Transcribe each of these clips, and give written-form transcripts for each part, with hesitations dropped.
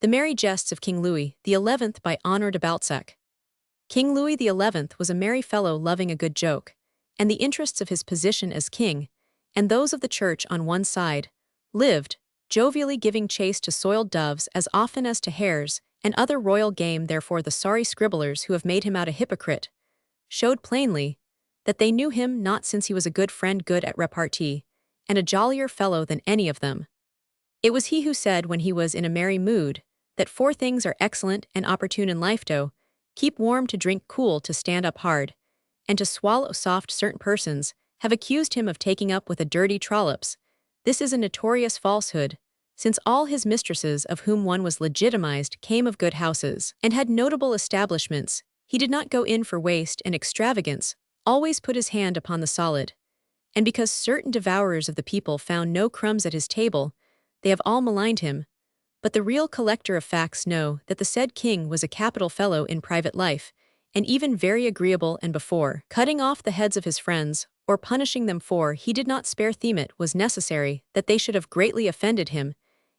The Merry Jests of King Louis XI by Honoré de Balzac. King Louis XI was a merry fellow loving a good joke, and the interests of his position as king, and those of the church on one side, lived, jovially giving chase to soiled doves as often as to hares, and other royal game. Therefore the sorry scribblers who have made him out a hypocrite showed plainly that they knew him not, since he was a good friend, good at repartee, and a jollier fellow than any of them. It was he who said when he was in a merry mood, that four things are excellent and opportune in life: to keep warm, to drink cool, to stand up hard, and to swallow soft. Certain persons have accused him of taking up with a dirty trollops. This is a notorious falsehood, since all his mistresses, of whom one was legitimized, came of good houses, and had notable establishments. He did not go in for waste and extravagance, always put his hand upon the solid. And because certain devourers of the people found no crumbs at his table, they have all maligned him. But the real collector of facts know that the said king was a capital fellow in private life, and even very agreeable, and before cutting off the heads of his friends, or punishing them for he did not spare them, it was necessary that they should have greatly offended him,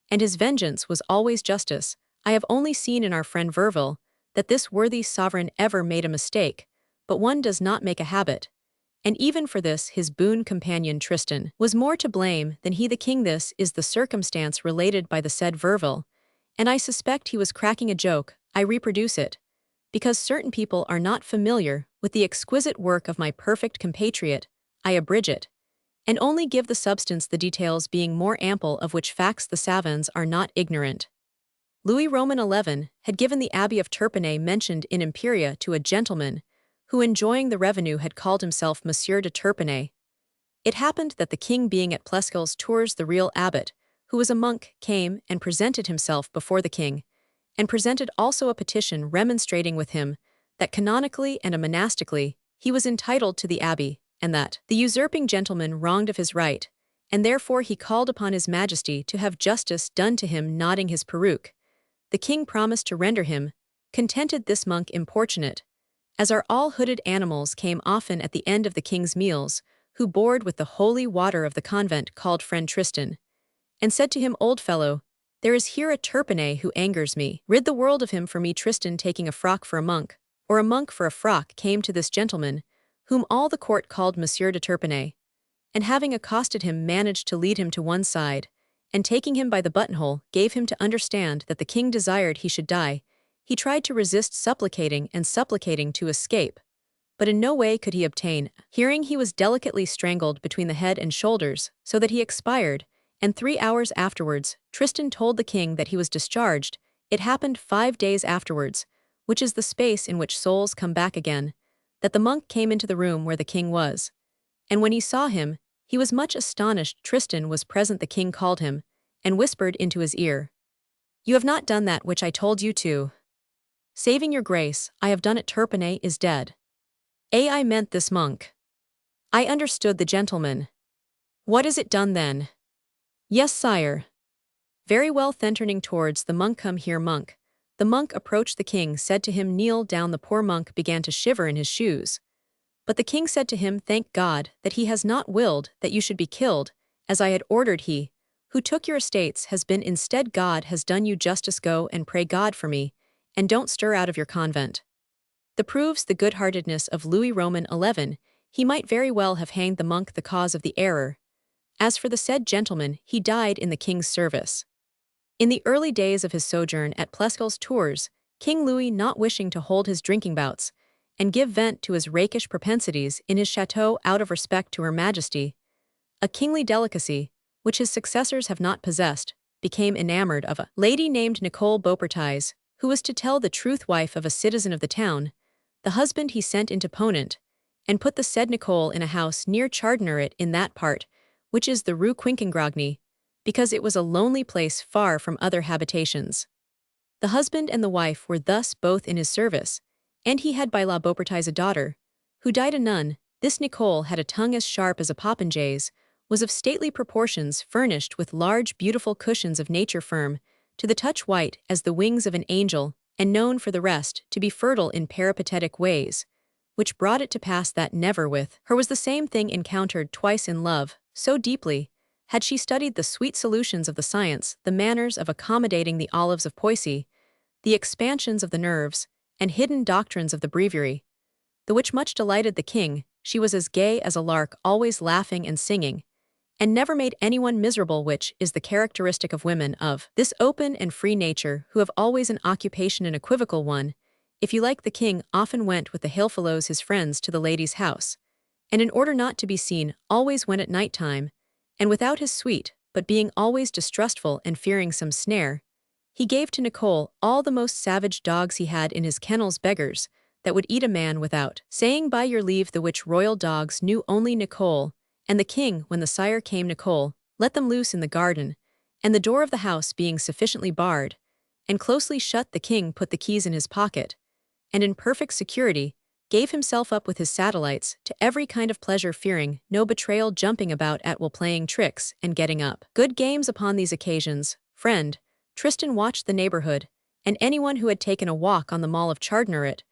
and his vengeance was always justice. I have only seen in our friend Verville that this worthy sovereign ever made a mistake, but one does not make a habit. And even for this his boon companion Tristan was more to blame than he the king. This is the circumstance related by the said Verville, and I suspect he was cracking a joke. I reproduce it, because certain people are not familiar with the exquisite work of my perfect compatriot. I abridge it, and only give the substance, the details being more ample, of which facts the savants are not ignorant. Louis XI had given the abbey of Turpinay mentioned in Imperia to a gentleman who, enjoying the revenue, had called himself Monsieur de Turpinay. It happened that the king, being at Plescles Tours, the real abbot, who was a monk, came and presented himself before the king, and presented also a petition remonstrating with him that canonically and monastically he was entitled to the abbey, and that the usurping gentleman wronged of his right, and therefore he called upon his majesty to have justice done to him. Nodding his peruke, the king promised to render him contented. This monk, importunate as are all hooded animals, came often at the end of the king's meals, who bored with the holy water of the convent, called friend Tristan, and said to him, "Old fellow, there is here a Turpinay who angers me. Rid the world of him for me." Tristan, taking a frock for a monk, or a monk for a frock, came to this gentleman, whom all the court called Monsieur de Turpinay, and having accosted him, managed to lead him to one side, and taking him by the buttonhole, gave him to understand that the king desired he should die. He tried to resist, supplicating to escape, but in no way could he obtain. Hearing he was delicately strangled between the head and shoulders, so that he expired, and 3 hours afterwards, Tristan told the king that he was discharged. It happened 5 days afterwards, which is the space in which souls come back again, that the monk came into the room where the king was. And when he saw him, he was much astonished. Tristan was present. The king called him, and whispered into his ear, "You have not done that which I told you to. Saving your grace, I have done it. Turpinay is dead." I meant this monk. I understood the gentleman. "What is it done then?" "Yes, sire." "Very well." Then turning towards the monk, "Come here, monk." The monk approached the king, said to him, "Kneel down." The poor monk began to shiver in his shoes. But the king said to him, "Thank God that he has not willed that you should be killed, as I had ordered. He who took your estates has been instead. God has done you justice. Go and pray God for me, and don't stir out of your convent." That proves the good-heartedness of Louis XI. He might very well have hanged the monk, the cause of the error. As for the said gentleman, he died in the king's service. In the early days of his sojourn at Plescles Tours, King Louis, not wishing to hold his drinking bouts and give vent to his rakish propensities in his chateau out of respect to Her Majesty, a kingly delicacy which his successors have not possessed, became enamored of a lady named Nicole Beaupertais, who was, to tell the truth, wife of a citizen of the town. The husband he sent into Ponant, and put the said Nicole in a house near Chardonneret, in that part, which is the Rue Quincungrogny, because it was a lonely place far from other habitations. The husband and the wife were thus both in his service, and he had by La Beaupertais a daughter, who died a nun. This Nicole had a tongue as sharp as a popinjay's, was of stately proportions, furnished with large beautiful cushions of nature, firm to the touch, white as the wings of an angel, and known for the rest to be fertile in peripatetic ways, which brought it to pass that never with her was the same thing encountered twice in love, so deeply Had she studied the sweet solutions of the science, the manners of accommodating the olives of Poissy, the expansions of the nerves, and hidden doctrines of the breviary, the which much delighted the king, she was as gay as a lark, always laughing and singing, and never made anyone miserable, which is the characteristic of women of this open and free nature, who have always an occupation, an equivocal one. If you like, the king often went with the hailfellows his friends to the lady's house, and in order not to be seen, always went at night time, and without his suite, but being always distrustful and fearing some snare, he gave to Nicole all the most savage dogs he had in his kennels, beggars, that would eat a man without saying by your leave, the which royal dogs knew only Nicole, and the king, when the sire came Nicole, let them loose in the garden, and the door of the house being sufficiently barred, and closely shut, the king put the keys in his pocket, and in perfect security, gave himself up with his satellites to every kind of pleasure, fearing no betrayal, jumping about at will, playing tricks, and getting up good games upon these occasions. Friend Tristan watched the neighborhood, and anyone who had taken a walk on the Mall of Chardonneret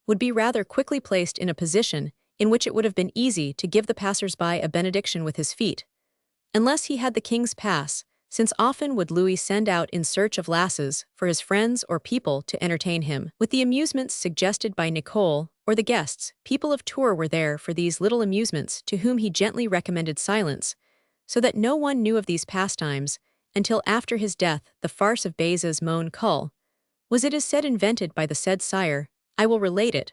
would be rather quickly placed in a position in which it would have been easy to give the passers-by a benediction with his feet, unless he had the king's pass, since often would Louis send out in search of lasses for his friends or people to entertain him with the amusements suggested by Nicole or the guests. People of Tours were there for these little amusements, to whom he gently recommended silence, so that no one knew of these pastimes until after his death. The farce of Béza's Mon Cul was, it is said, invented by the said sire. I will relate it,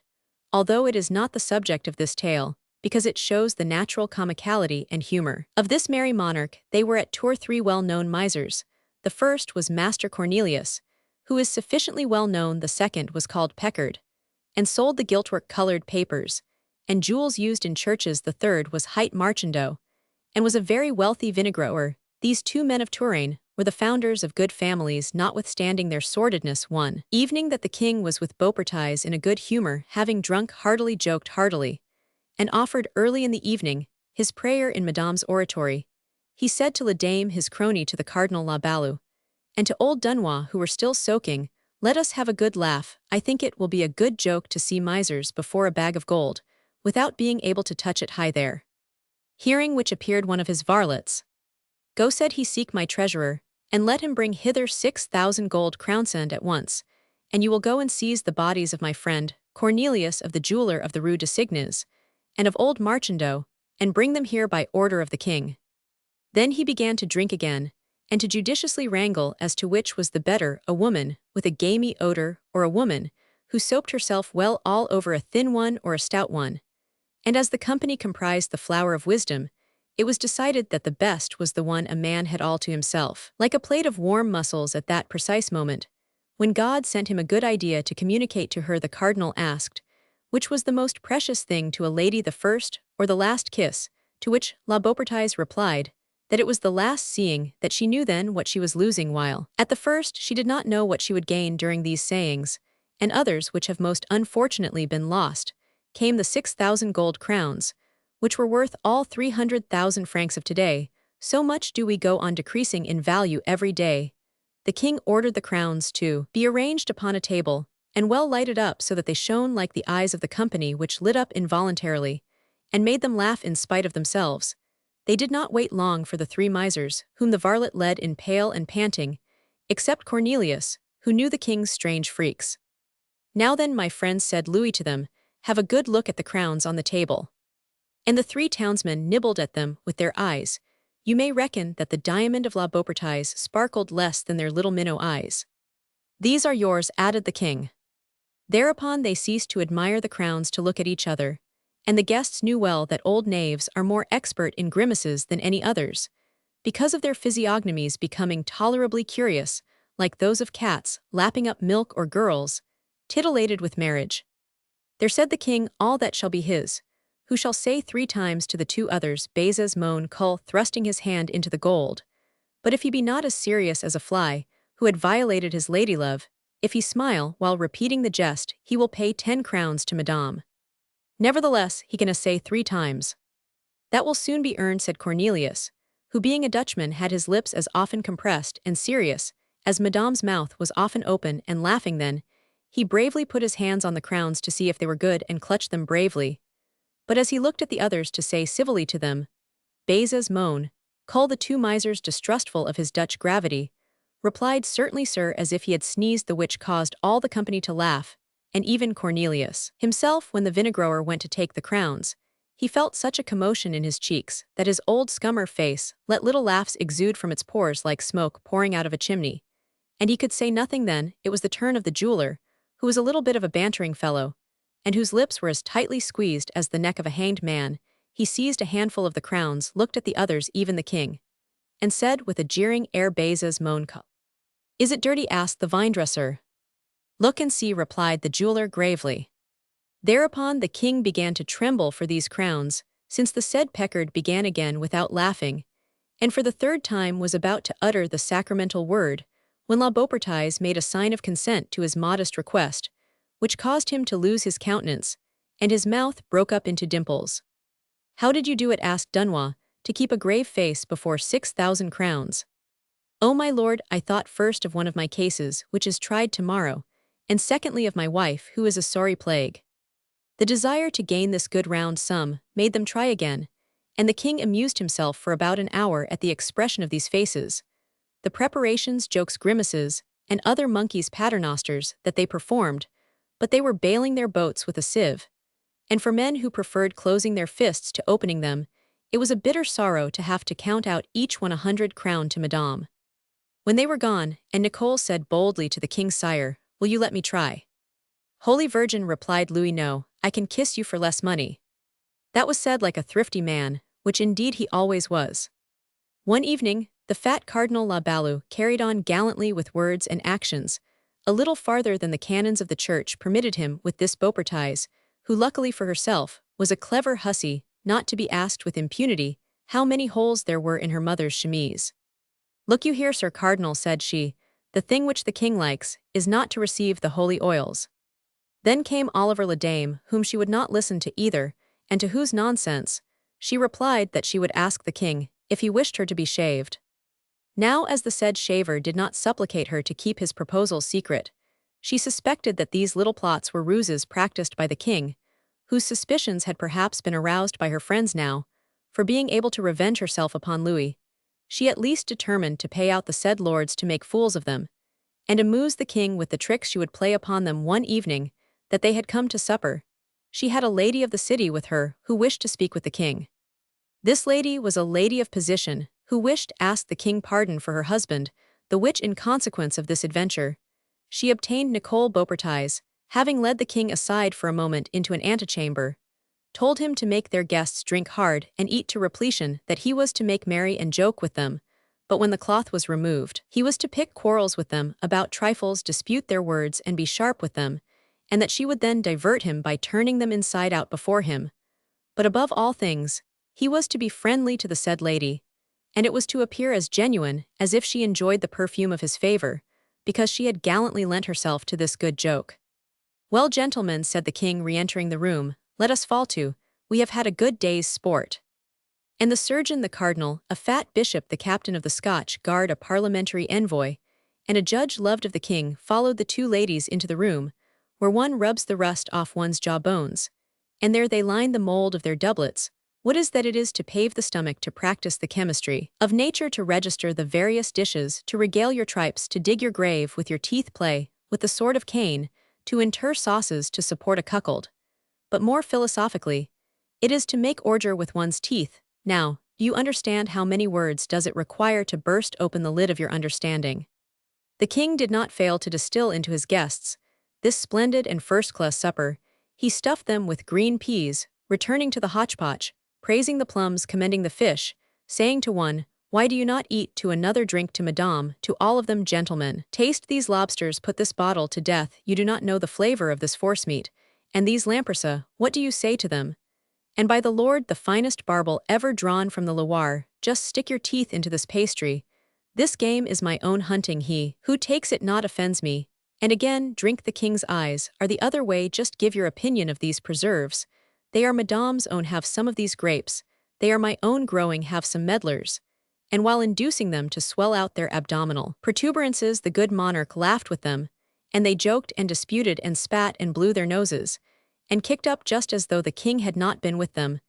although it is not the subject of this tale, because it shows the natural comicality and humor of this merry monarch. They were at Tours 3 well-known misers. The first was Master Cornelius, who is sufficiently well known. The second was called Peckard, and sold the giltwork-colored papers and jewels used in churches. The third was Hight Marchando, and was a very wealthy vinegrower. These two men of Touraine were the founders of good families, notwithstanding their sordidness. One evening that the king was with Beaupertais in a good humor, having drunk heartily, joked heartily, and offered early in the evening his prayer in Madame's oratory, he said to La Dame, his crony, to the Cardinal La Balue, and to old Dunois, who were still soaking, "Let us have a good laugh. I think it will be a good joke to see misers before a bag of gold, without being able to touch it high there." Hearing which appeared one of his varlets. "Go," said he, "seek my treasurer, and let him bring hither 6,000 gold crowns at once, and you will go and seize the bodies of my friend Cornelius, of the jeweler of the Rue de Signes, and of old Marchando, and bring them here by order of the king." Then he began to drink again, and to judiciously wrangle as to which was the better, a woman with a gamey odor, or a woman who soaped herself well all over, a thin one or a stout one. And as the company comprised the flower of wisdom, it was decided that the best was the one a man had all to himself, like a plate of warm mussels. At that precise moment, when God sent him a good idea to communicate to her, the cardinal asked, which was the most precious thing to a lady, the first or the last kiss, to which La Beaupertais replied, that it was the last, seeing that she knew then what she was losing, while at the first she did not know what she would gain. During these sayings, and others which have most unfortunately been lost, came the 6,000 gold crowns, which were worth all 300,000 francs of today. So much do we go on decreasing in value every day. The king ordered the crowns to be arranged upon a table, and well lighted up, so that they shone like the eyes of the company, which lit up involuntarily, and made them laugh in spite of themselves. They did not wait long for the three misers, whom the varlet led in pale and panting, except Cornelius, who knew the king's strange freaks. "Now then, my friends," said Louis to them, "have a good look at the crowns on the table." And the three townsmen nibbled at them with their eyes. You may reckon that the diamond of La Beaupertais sparkled less than their little minnow eyes. "These are yours," added the king. Thereupon they ceased to admire the crowns to look at each other, and the guests knew well that old knaves are more expert in grimaces than any others, because of their physiognomies becoming tolerably curious, like those of cats lapping up milk, or girls titillated with marriage. There said the king, "All that shall be his, who shall say 3 times to the 2 others, Béza's Mon Cul," thrusting his hand into the gold. "But if he be not as serious as a fly, who had violated his ladylove, if he smile while repeating the jest, he will pay 10 crowns to Madame. Nevertheless, he can essay 3 times." "That will soon be earned," said Cornelius, who, being a Dutchman, had his lips as often compressed and serious as Madame's mouth was often open and laughing. Then he bravely put his hands on the crowns to see if they were good, and clutched them bravely. But as he looked at the others to say civilly to them, "Béza's Mon Cull, the two misers, distrustful of his Dutch gravity, replied, "Certainly, sir," as if he had sneezed, the which caused all the company to laugh, and even Cornelius himself. When the vinegrower went to take the crowns, he felt such a commotion in his cheeks that his old scummer face let little laughs exude from its pores like smoke pouring out of a chimney. And he could say nothing then. It was the turn of the jeweler, who was a little bit of a bantering fellow, and whose lips were as tightly squeezed as the neck of a hanged man. He seized a handful of the crowns, looked at the others, even the king, and said with a jeering air, "Bezas mon cup." "Is it dirty?" asked the vinedresser. "Look and see," replied the jeweler gravely. Thereupon the king began to tremble for these crowns, since the said Peckard began again without laughing, and for the third time was about to utter the sacramental word, when La Beaupertuys made a sign of consent to his modest request, which caused him to lose his countenance, and his mouth broke up into dimples. "How did you do it?" asked Dunois, to keep a grave face before 6,000 crowns. "Oh, my lord, I thought first of one of my cases, which is tried tomorrow, and secondly of my wife, who is a sorry plague." The desire to gain this good round sum made them try again, and the king amused himself for about an hour at the expression of these faces, the preparations, jokes, grimaces, and other monkeys' paternosters that they performed, but they were bailing their boats with a sieve, and for men who preferred closing their fists to opening them, it was a bitter sorrow to have to count out each one 100 crown to Madame. When they were gone, and Nicole said boldly to the king's sire, "Will you let me try?" "Holy Virgin," replied Louis, "no, I can kiss you for less money." That was said like a thrifty man, which indeed he always was. One evening, the fat Cardinal La Balue carried on gallantly with words and actions, a little farther than the canons of the church permitted him with this Beaupertuys, who luckily for herself, was a clever hussy, not to be asked with impunity how many holes there were in her mother's chemise. "Look you here, Sir Cardinal," said she, "the thing which the king likes is not to receive the holy oils." Then came Oliver le Dame, whom she would not listen to either, and to whose nonsense she replied that she would ask the king if he wished her to be shaved. Now, as the said shaver did not supplicate her to keep his proposal secret, she suspected that these little plots were ruses practiced by the king, whose suspicions had perhaps been aroused by her friends now, for being able to revenge herself upon Louis, she at least determined to pay out the said lords to make fools of them, and amuse the king with the tricks she would play upon them. One evening, that they had come to supper, she had a lady of the city with her who wished to speak with the king. This lady was a lady of position, who wished to ask the king pardon for her husband, the which in consequence of this adventure, she obtained. Nicole Beaupertuys, having led the king aside for a moment into an antechamber, told him to make their guests drink hard and eat to repletion, that he was to make merry and joke with them, but when the cloth was removed, he was to pick quarrels with them about trifles, dispute their words, and be sharp with them, and that she would then divert him by turning them inside out before him. But above all things, he was to be friendly to the said lady, and it was to appear as genuine as if she enjoyed the perfume of his favor, because she had gallantly lent herself to this good joke. "Well, gentlemen," said the king, re-entering the room, "let us fall to. We have had a good day's sport." And the surgeon, the cardinal, a fat bishop, the captain of the Scotch Guard, a parliamentary envoy, and a judge loved of the king, followed the two ladies into the room, where one rubs the rust off one's jaw bones, and there they line the mold of their doublets. What is that? It is to pave the stomach, to practice the chemistry of nature, to register the various dishes, to regale your tripes, to dig your grave with your teeth, play with the sword of Cain, to inter sauces, to support a cuckold. But more philosophically, it is to make ordure with one's teeth. Now, do you understand how many words does it require to burst open the lid of your understanding? The king did not fail to distill into his guests this splendid and first-class supper. He stuffed them with green peas, returning to the hotchpotch, praising the plums, commending the fish, saying to one, "Why do you not eat?" to another, "Drink to Madame," to all of them, "Gentlemen, taste these lobsters, put this bottle to death, you do not know the flavor of this forcemeat, and these lampresa, what do you say to them? And by the Lord, the finest barbel ever drawn from the Loire, just stick your teeth into this pastry. This game is my own hunting, he who takes it not offends me." And again, "Drink the king's eyes are the other way, just give your opinion of these preserves. They are Madame's own, have some of these grapes, they are my own growing, have some medlars." And while inducing them to swell out their abdominal protuberances, the good monarch laughed with them, and they joked and disputed and spat and blew their noses, and kicked up just as though the king had not been with them.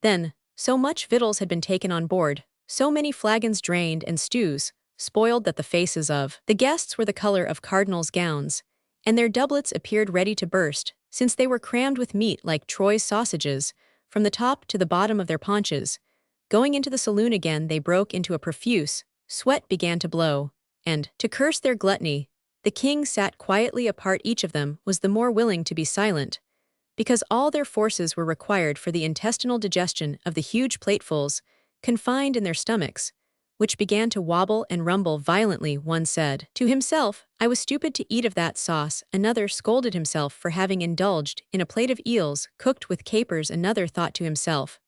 Then, so much victuals had been taken on board, so many flagons drained and stews, spoiled that the faces of the guests were the color of cardinals' gowns, and their doublets appeared ready to burst, since they were crammed with meat like Troy's sausages, from the top to the bottom of their paunches. Going into the saloon again, they broke into a profuse sweat began to blow, and, to curse their gluttony, the king sat quietly apart. Each of them was the more willing to be silent, because all their forces were required for the intestinal digestion of the huge platefuls confined in their stomachs, which began to wobble and rumble violently. One said to himself, "I was stupid to eat of that sauce." Another scolded himself for having indulged in a plate of eels cooked with capers. Another thought to himself,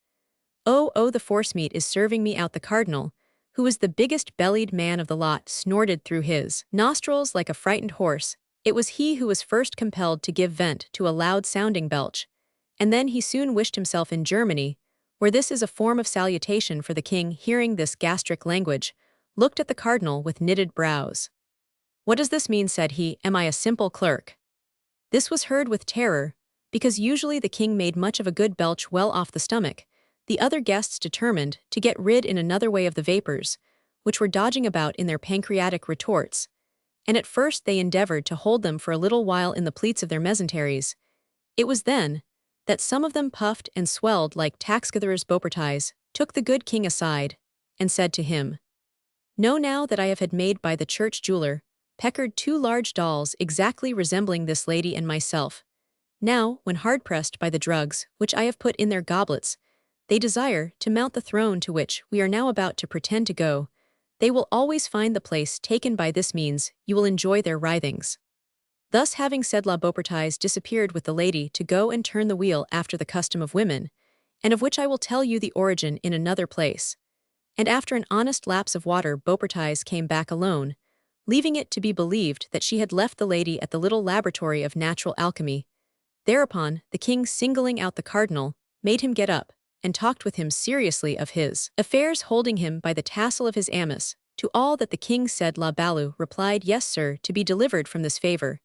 "Oh, the forcemeat is serving me out." The cardinal, who was the biggest-bellied man of the lot, snorted through his nostrils like a frightened horse. It was he who was first compelled to give vent to a loud-sounding belch, and then he soon wished himself in Germany, where this is a form of salutation. For the king, hearing this gastric language, looked at the cardinal with knitted brows. "What does this mean?" said he. "Am I a simple clerk?" This was heard with terror, because usually the king made much of a good belch well off the stomach. The other guests determined to get rid in another way of the vapors, which were dodging about in their pancreatic retorts, and at first they endeavored to hold them for a little while in the pleats of their mesenteries. It was then that some of them puffed and swelled like taxgatherers. Beaupertais took the good king aside, and said to him, "Know now that I have had made by the church jeweler, Peckard, 2 large dolls exactly resembling this lady and myself. Now, when hard-pressed by the drugs which I have put in their goblets, they desire to mount the throne to which we are now about to pretend to go, they will always find the place taken. By this means you will enjoy their writhings." Thus having said, La Beaupertais disappeared with the lady to go and turn the wheel after the custom of women, and of which I will tell you the origin in another place. And after an honest lapse of water, Beaupertais came back alone, leaving it to be believed that she had left the lady at the little laboratory of natural alchemy. Thereupon, the king, singling out the cardinal, made him get up, and talked with him seriously of his affairs, holding him by the tassel of his amice. To all that the king said, La Balou replied, "Yes, sir," to be delivered from this favor,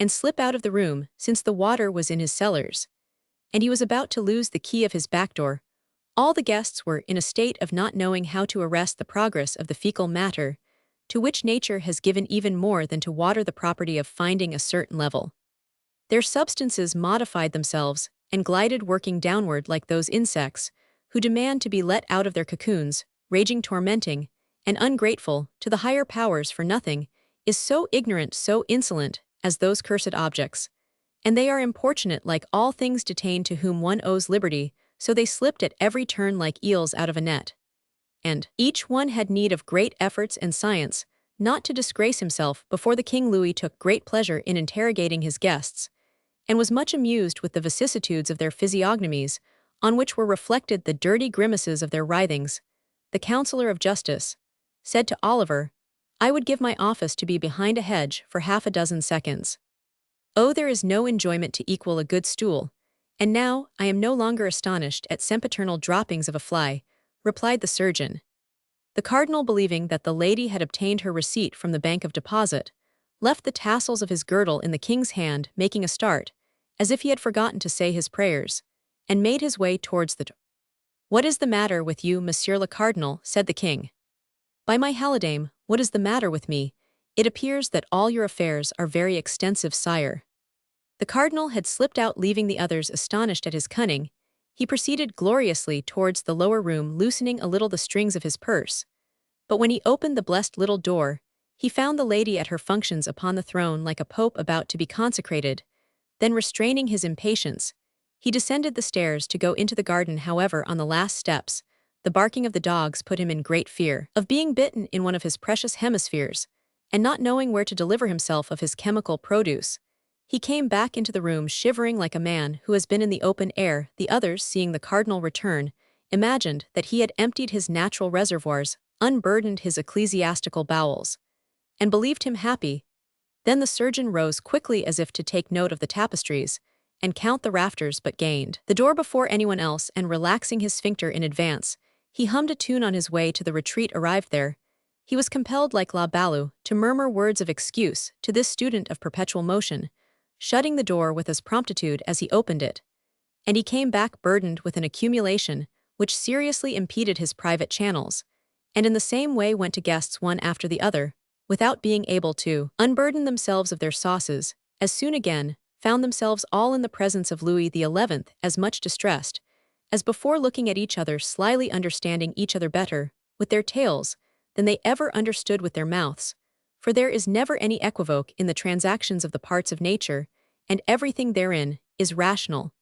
and slip out of the room, since the water was in his cellars, and he was about to lose the key of his back door. All the guests were in a state of not knowing how to arrest the progress of the fecal matter, to which nature has given even more than to water the property of finding a certain level. Their substances modified themselves, and glided working downward like those insects who demand to be let out of their cocoons, raging, tormenting, and ungrateful to the higher powers for nothing is so ignorant, so insolent, as those cursed objects. And they are importunate like all things detained to whom one owes liberty, so they slipped at every turn like eels out of a net. And each one had need of great efforts and science, not to disgrace himself before the king. Louis took great pleasure in interrogating his guests, and was much amused with the vicissitudes of their physiognomies, on which were reflected the dirty grimaces of their writhings. The councillor of justice said to Oliver, "I would give my office to be behind a hedge for 6 seconds. Oh, there is no enjoyment to equal a good stool, and now I am no longer astonished at sempiternal droppings of a fly," replied the surgeon. The cardinal, believing that the lady had obtained her receipt from the bank of deposit, left the tassels of his girdle in the king's hand, making a start, as if he had forgotten to say his prayers, and made his way towards the door. "What is the matter with you, Monsieur le Cardinal?" said the king. "By my halidame, what is the matter with me? It appears that all your affairs are very extensive, sire." The cardinal had slipped out, leaving the others astonished at his cunning. He proceeded gloriously towards the lower room, loosening a little the strings of his purse. But when he opened the blessed little door, he found the lady at her functions upon the throne like a pope about to be consecrated. Then, restraining his impatience, he descended the stairs to go into the garden. However, on the last steps, the barking of the dogs put him in great fear of being bitten in one of his precious hemispheres, and not knowing where to deliver himself of his chemical produce, he came back into the room shivering like a man who has been in the open air. The others, seeing the cardinal return, imagined that he had emptied his natural reservoirs, unburdened his ecclesiastical bowels, and believed him happy. Then the surgeon rose quickly as if to take note of the tapestries, and count the rafters, but gained the door before anyone else, and relaxing his sphincter in advance, he hummed a tune on his way to the retreat. Arrived there, he was compelled, like La Balou, to murmur words of excuse to this student of perpetual motion, shutting the door with as promptitude as he opened it. And he came back burdened with an accumulation which seriously impeded his private channels, and in the same way went to guests one after the other, without being able to unburden themselves of their sauces, as soon again found themselves all in the presence of Louis XI as much distressed, as before looking at each other slyly understanding each other better, with their tails, than they ever understood with their mouths, for there is never any equivoque in the transactions of the parts of nature, and everything therein is rational,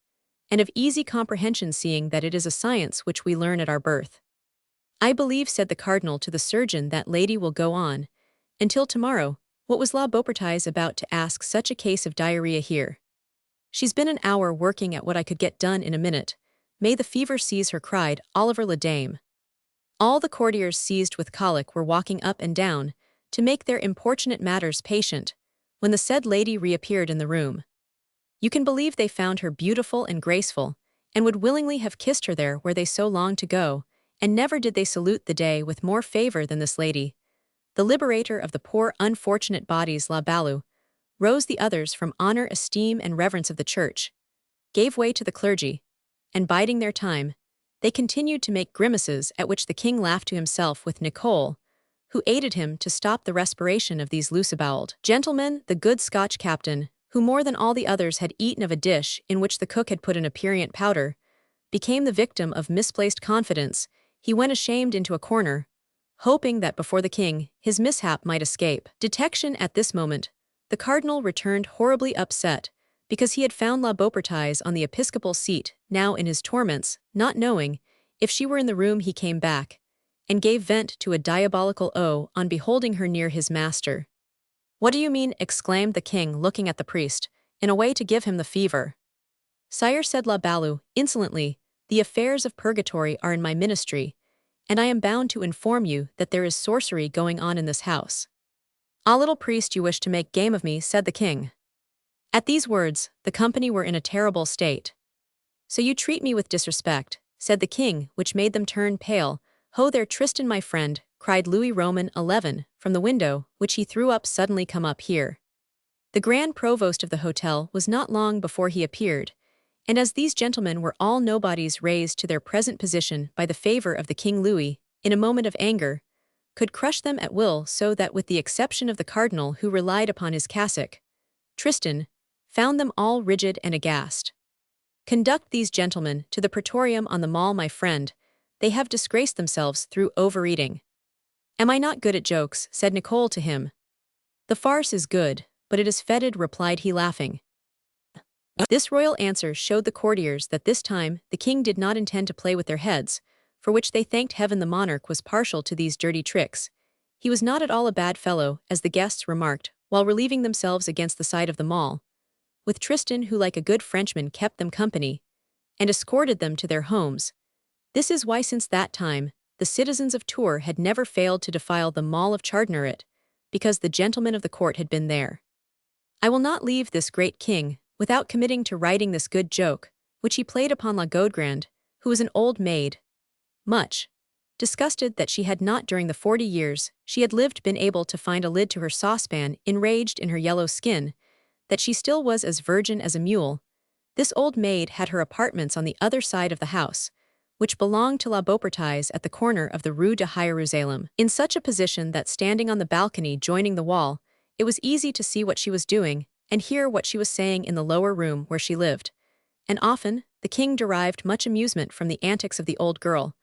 and of easy comprehension seeing that it is a science which we learn at our birth. I believe, said the cardinal to the surgeon, that lady will go on, until tomorrow. What was La Beaupertuys about to ask such a case of diarrhea here? She's been an hour working at what I could get done in a minute. May the fever seize her, cried Oliver le Dame. All the courtiers seized with colic were walking up and down, to make their importunate matters patient, when the said lady reappeared in the room. You can believe they found her beautiful and graceful, and would willingly have kissed her there where they so longed to go, and never did they salute the day with more favor than this lady. The liberator of the poor unfortunate bodies, La Balou, rose the others from honor, esteem, and reverence of the church, gave way to the clergy, and biding their time, they continued to make grimaces at which the king laughed to himself with Nicole, who aided him to stop the respiration of these loose-boweled gentlemen. The good Scotch captain, who more than all the others had eaten of a dish in which the cook had put an aperient powder, became the victim of misplaced confidence. He went ashamed into a corner, hoping that before the king his mishap might escape detection. At this moment, the cardinal returned horribly upset, because he had found La Beaupertuys on the episcopal seat, now in his torments, not knowing if she were in the room. He came back, and gave vent to a diabolical oath on beholding her near his master. What do you mean? Exclaimed the king, looking at the priest, in a way to give him the fever. Sire, said La Balou, insolently, the affairs of purgatory are in my ministry, and I am bound to inform you that there is sorcery going on in this house. Ah, little priest, you wish to make game of me, said the king. At these words, the company were in a terrible state. So you treat me with disrespect, said the king, which made them turn pale. Ho there, Tristan, my friend, cried Louis Roman XI, from the window, which he threw up suddenly. Come up here. The grand provost of the hotel was not long before he appeared, and as these gentlemen were all nobodies raised to their present position by the favor of the King, Louis, in a moment of anger, could crush them at will, so that with the exception of the cardinal who relied upon his cassock, Tristan found them all rigid and aghast. Conduct these gentlemen to the praetorium on the Mall, my friend. They have disgraced themselves through overeating. Am I not good at jokes? Said Nicole to him. The farce is good, but it is fetid, replied he, laughing. This royal answer showed the courtiers that this time the king did not intend to play with their heads, for which they thanked heaven the monarch was partial to these dirty tricks. He was not at all a bad fellow, as the guests remarked, while relieving themselves against the side of the Mall, with Tristan, who like a good Frenchman kept them company, and escorted them to their homes. This is why since that time, the citizens of Tours had never failed to defile the Mall of Chardonneret, because the gentlemen of the court had been there. I will not leave this great king without committing to writing this good joke, which he played upon La Gaudrand, who was an old maid, much disgusted that she had not during the 40 years she had lived been able to find a lid to her saucepan, enraged in her yellow skin, that she still was as virgin as a mule. This old maid had her apartments on the other side of the house, which belonged to La Beaupertuys at the corner of the Rue de Hierusalem, in such a position that standing on the balcony joining the wall, it was easy to see what she was doing and hear what she was saying in the lower room where she lived. And often, the king derived much amusement from the antics of the old girl,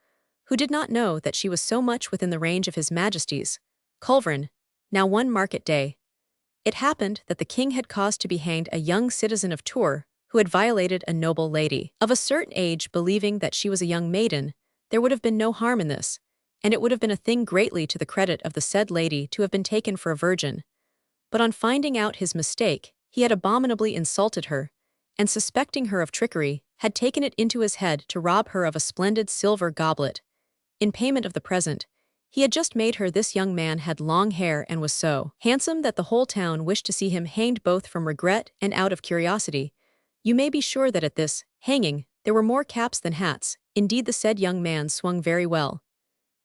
who did not know that she was so much within the range of his Majesty's culverin. Now one market day, it happened that the king had caused to be hanged a young citizen of Tours who had violated a noble lady of a certain age. Believing that she was a young maiden, there would have been no harm in this, and it would have been a thing greatly to the credit of the said lady to have been taken for a virgin. But on finding out his mistake, he had abominably insulted her, and suspecting her of trickery, had taken it into his head to rob her of a splendid silver goblet. In payment of the present, he had just made her. This young man had long hair and was so handsome that the whole town wished to see him hanged, both from regret and out of curiosity. You may be sure that at this hanging there were more caps than hats. Indeed, the said young man swung very well,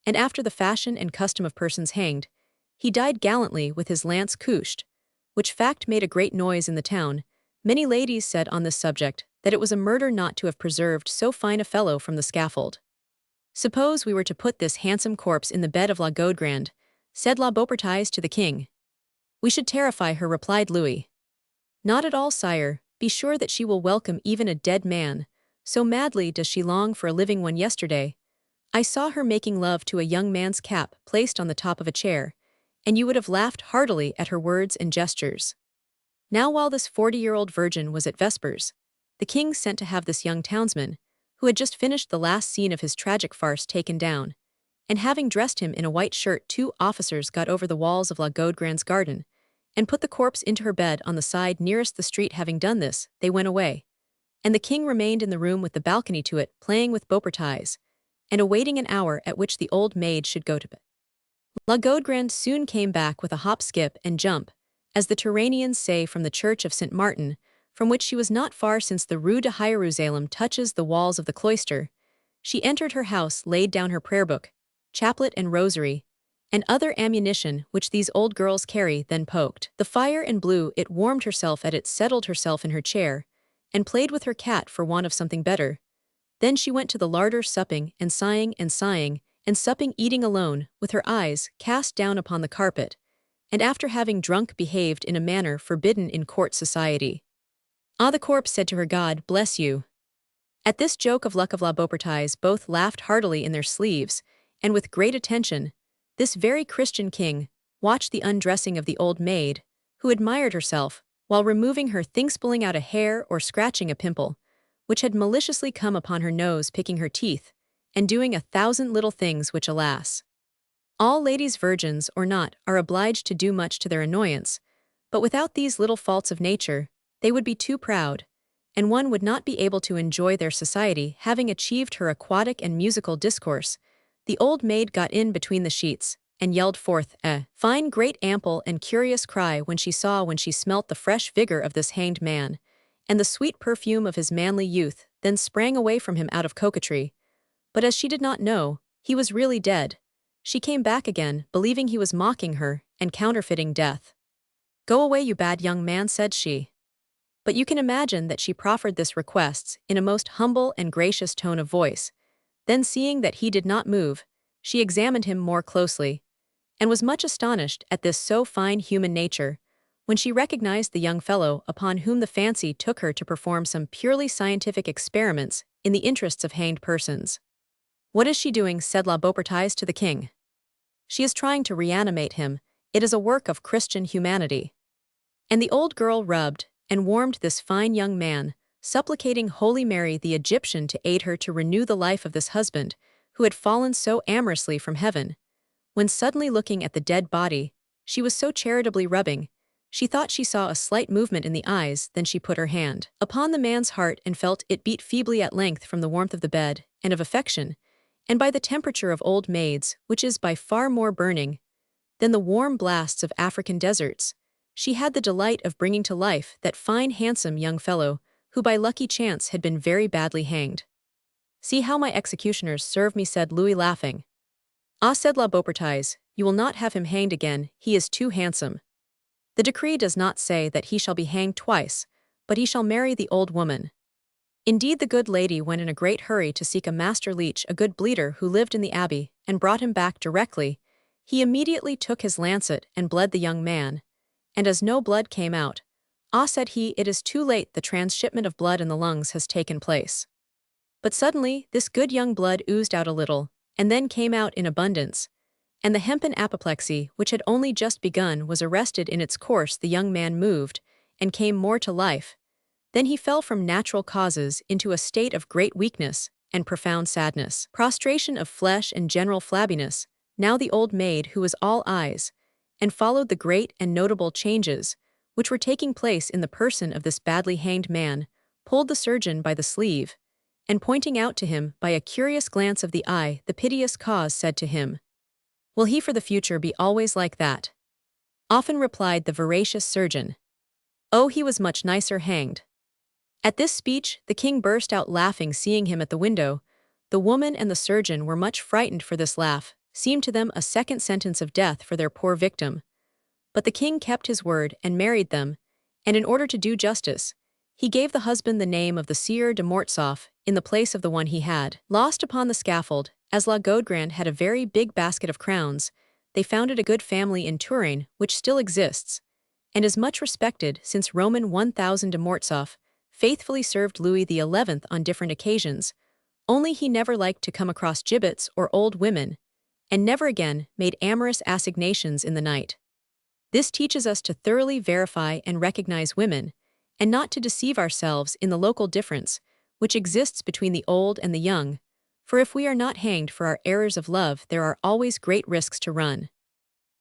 and after the fashion and custom of persons hanged, he died gallantly with his lance couched, which fact made a great noise in the town. Many ladies said on this subject that it was a murder not to have preserved so fine a fellow from the scaffold. Suppose we were to put this handsome corpse in the bed of La Gaudegrande, said La Beaupertuise to the king. We should terrify her, replied Louis. Not at all, sire, be sure that she will welcome even a dead man, so madly does she long for a living one. Yesterday I saw her making love to a young man's cap placed on the top of a chair, and you would have laughed heartily at her words and gestures. Now while this 40-year-old virgin was at vespers, the king sent to have this young townsman, who had just finished the last scene of his tragic farce, taken down, and having dressed him in a white shirt, 2 officers got over the walls of La Gaudegrande's garden, and put the corpse into her bed on the side nearest the street. Having done this, they went away, and the king remained in the room with the balcony to it, playing with Beaupertuise, and awaiting an hour at which the old maid should go to bed. La Gaudegrande soon came back with a hop, skip, and jump, as the Turanians say, from the church of St. Martin, from which she was not far, since the Rue de Hierusalem touches the walls of the cloister. She entered her house, laid down her prayer book, chaplet and rosary, and other ammunition which these old girls carry, then poked the fire and blew it, warmed herself at it, settled herself in her chair, and played with her cat for want of something better. Then she went to the larder, supping and sighing, and supping, eating alone, with her eyes cast down upon the carpet, and after having drunk behaved in a manner forbidden in court society. Ah, the corpse said to her, God bless you. At this joke of luck of La Beaupertuise, both laughed heartily in their sleeves, and with great attention. This very Christian king watched the undressing of the old maid, who admired herself, while removing her things, pulling out a hair or scratching a pimple, which had maliciously come upon her nose, picking her teeth, and doing 1,000 little things which, alas, all ladies, virgins or not, are obliged to do, much to their annoyance, but without these little faults of nature, they would be too proud, and one would not be able to enjoy their society. Having achieved her aquatic and musical discourse, the old maid got in between the sheets, and yelled forth a fine, great, ample, and curious cry when she smelt the fresh vigor of this hanged man, and the sweet perfume of his manly youth, then sprang away from him out of coquetry. But as she did not know he was really dead, she came back again, believing he was mocking her and counterfeiting death. Go away, you bad young man, said she. But you can imagine that she proffered this request in a most humble and gracious tone of voice. Then, seeing that he did not move, she examined him more closely, and was much astonished at this so fine human nature, when she recognized the young fellow upon whom the fancy took her to perform some purely scientific experiments in the interests of hanged persons. What is she doing? Said La Beaupertuise to the king. She is trying to reanimate him. It is a work of Christian humanity. And the old girl rubbed and warmed this fine young man, supplicating Holy Mary the Egyptian to aid her to renew the life of this husband, who had fallen so amorously from heaven, when suddenly looking at the dead body, she was so charitably rubbing, she thought she saw a slight movement in the eyes. Then she put her hand upon the man's heart and felt it beat feebly, at length, from the warmth of the bed, and of affection, and by the temperature of old maids, which is by far more burning than the warm blasts of African deserts. She had the delight of bringing to life that fine, handsome young fellow, who by lucky chance had been very badly hanged. See how my executioners serve me, said Louis, laughing. Ah, said La Beaupertuise, you will not have him hanged again, he is too handsome. The decree does not say that he shall be hanged twice, but he shall marry the old woman. Indeed, the good lady went in a great hurry to seek a master leech, a good bleeder who lived in the abbey, and brought him back directly. He immediately took his lancet and bled the young man, and as no blood came out, ah, said he, it is too late, the transshipment of blood in the lungs has taken place. But suddenly this good young blood oozed out a little, and then came out in abundance, and the hempen apoplexy, which had only just begun, was arrested in its course. The young man moved, and came more to life. Then he fell from natural causes into a state of great weakness and profound sadness, prostration of flesh and general flabbiness. Now the old maid, who was all eyes, and followed the great and notable changes which were taking place in the person of this badly hanged man, pulled the surgeon by the sleeve, and pointing out to him by a curious glance of the eye the piteous cause, said to him, will he for the future be always like that? Often, replied the voracious surgeon. Oh, he was much nicer hanged. At this speech the king burst out laughing, seeing him at the window. The woman and the surgeon were much frightened, for this laugh seemed to them a second sentence of death for their poor victim. But the king kept his word and married them, and in order to do justice, He gave the husband the name of the Sieur de Mortsauf in the place of the one he had lost upon the scaffold. As La Gaudgrand had a very big basket of crowns, they founded a good family in Touraine which still exists, and is much respected since Roman 1000 de Mortsauf faithfully served Louis XI on different occasions, only he never liked to come across gibbets or old women, and never again made amorous assignations in the night. This teaches us to thoroughly verify and recognize women, and not to deceive ourselves in the local difference which exists between the old and the young, for if we are not hanged for our errors of love, there are always great risks to run.